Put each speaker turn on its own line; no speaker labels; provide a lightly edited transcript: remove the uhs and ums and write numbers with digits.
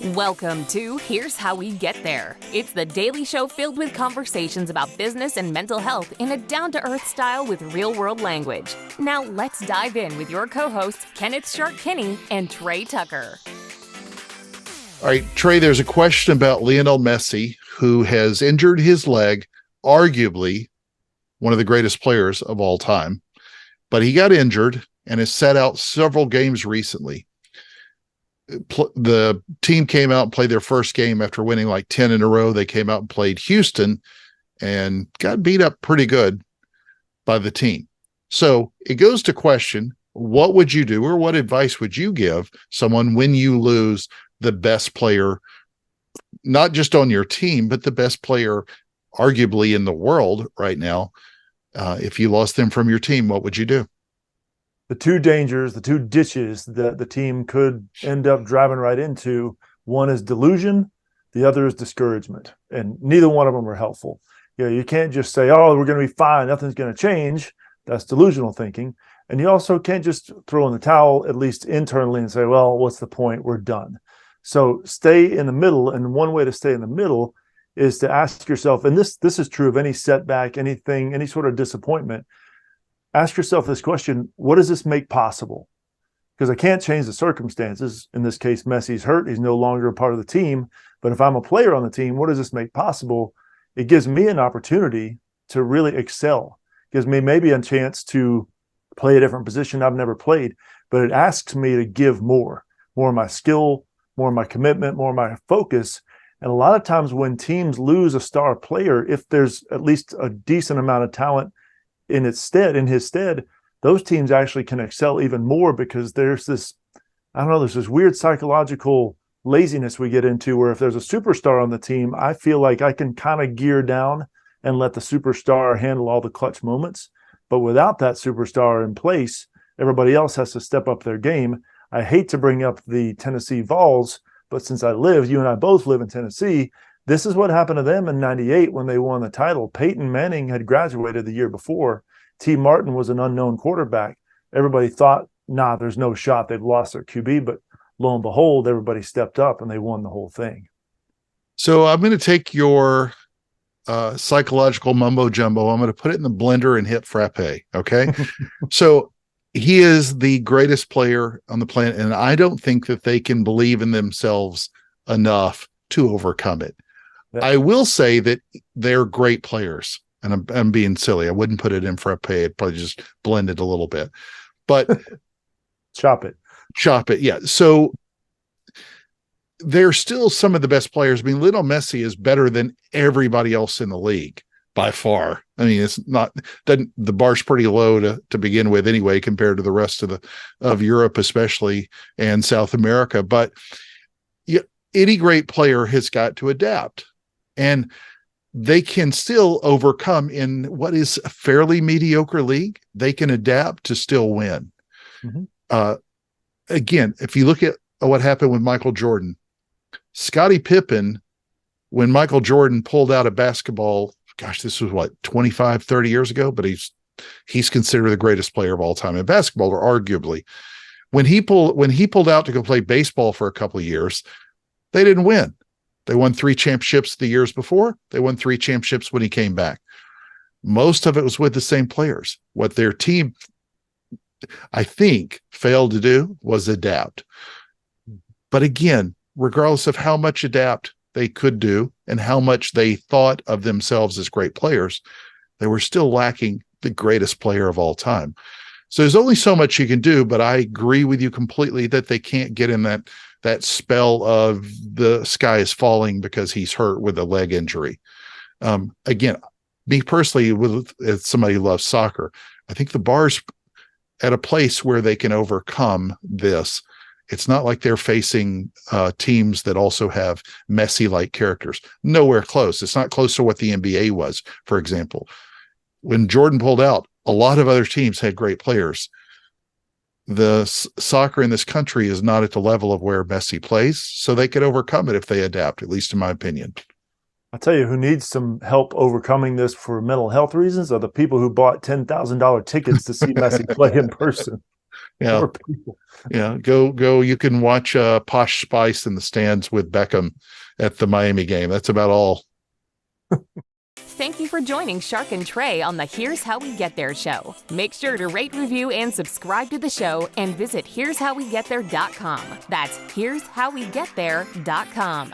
Welcome to Here's How We Get There. It's the daily show filled with conversations about business and mental health in a down-to-earth style with real-world language. Now let's dive in with your co-hosts, Kenneth Shark-Kinney and Trey Tucker.
All right, Trey, there's a question about Lionel Messi, who has injured his leg, arguably one of the greatest players of all time. But he got injured and has sat out several games recently. The team came out and played their first game after winning like 10 in a row. They came out and played Houston and got beat up pretty good by the team. So it goes to question, what would you do, or what advice would you give someone when you lose the best player, not just on your team, but the best player arguably in the world right now? If you lost them from your team, what would you do?
The two dangers, the two ditches that the team could end up driving right into, one is delusion, the other is discouragement. And neither one of them are helpful. You can't just say, oh, we're going to be fine, nothing's going to change. That's delusional thinking. And you also can't just throw in the towel, at least internally, and say, well, what's the point? We're done. So stay in the middle. And one way to stay in the middle is to ask yourself, and this is true of any setback, anything, any sort of disappointment. Ask yourself this question: what does this make possible? Because I can't change the circumstances. In this case, Messi's hurt. He's no longer a part of the team. But if I'm a player on the team, what does this make possible? It gives me an opportunity to really excel. It gives me maybe a chance to play a different position I've never played. But it asks me to give more of my skill, more of my commitment, more of my focus. And a lot of times when teams lose a star player, if there's at least a decent amount of talent in his stead, those teams actually can excel even more, because there's this weird psychological laziness we get into where if there's a superstar on the team, I feel like I can kind of gear down and let the superstar handle all the clutch moments. But without that superstar in place, everybody else has to step up their game. I hate to bring up the Tennessee Vols, but since you and I both live in Tennessee, this is what happened to them in '98 when they won the title. Peyton Manning had graduated the year before. T. Martin was an unknown quarterback. Everybody thought, there's no shot. They've lost their QB. But lo and behold, everybody stepped up and they won the whole thing.
So I'm going to take your psychological mumbo jumbo. I'm going to put it in the blender and hit frappe. Okay. So he is the greatest player on the planet, and I don't think that they can believe in themselves enough to overcome it. I will say that they're great players, and I'm being silly. I wouldn't put it in frappe. I'd probably just blend it a little bit, but
chop it.
Yeah. So they're still some of the best players. I mean, Lionel Messi is better than everybody else in the league by far. I mean, the bar's pretty low to begin with anyway, compared to the rest of Europe, especially, and South America. But any great player has got to adapt, and they can still overcome in what is a fairly mediocre league. They can adapt to still win. Mm-hmm. Again, if you look at what happened with Michael Jordan, Scottie Pippen, when Michael Jordan pulled out of basketball, this was 25, 30 years ago, but he's considered the greatest player of all time in basketball, or arguably. When he pulled out to go play baseball for a couple of years, they didn't win. They won 3 championships the years before. They won 3 championships when he came back. Most of it was with the same players. What their team, I think, failed to do was adapt. But again, regardless of how much adapt they could do and how much they thought of themselves as great players, they were still lacking the greatest player of all time. So there's only so much you can do, but I agree with you completely that they can't get in that spell of the sky is falling because he's hurt with a leg injury. Again, me personally, as somebody who loves soccer, I think the bar's at a place where they can overcome this. It's not like they're facing teams that also have Messi-like characters. Nowhere close. It's not close to what the NBA was, for example. When Jordan pulled out, a lot of other teams had great players. The soccer in this country is not at the level of where Messi plays, so they could overcome it if they adapt, at least in my opinion.
I'll tell you who needs some help overcoming this for mental health reasons are the people who bought $10,000 tickets to see Messi play in person.
Yeah.
Poor people.
Yeah. Go. You can watch Posh Spice in the stands with Beckham at the Miami game. That's about all.
Thank you for joining Shark and Trey on the Here's How We Get There show. Make sure to rate, review, and subscribe to the show and visit here'showwegetthere.com. That's here'showwegetthere.com.